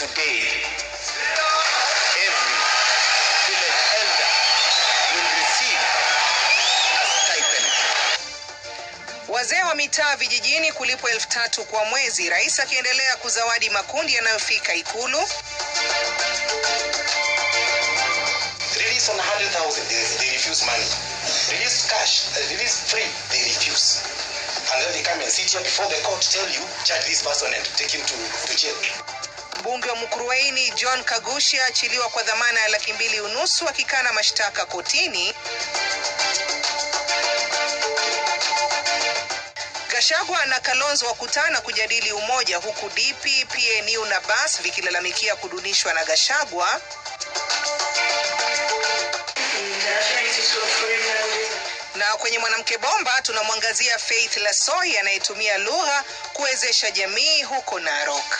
today, every village elder will receive a stipend. Wazee wa mitaa vijijini kulipwa 3,000 kwa mwezi, rais akiendelea kuzawadi makundi yanayofika Ikulu. Release on 100,000, they refuse money. Release cash, release free, they refuse. And then they come and sit here before the court, tell you, charge this person and take him to jail. Mbunge wa Mukurweini John Kagushi achiliwa kwa dhamana ya 2,500 akikana mashtaka kotini. Gachagua na Kalonzo wakutana kujadili umoja, huku DP, PNU na BAS vikilalamikia kudunishwa na Gachagua. Na kwenye mwanamke bomba tunamwangazia Faith Lasoi anayetumia lugha kuwezesha jamii huko Narok.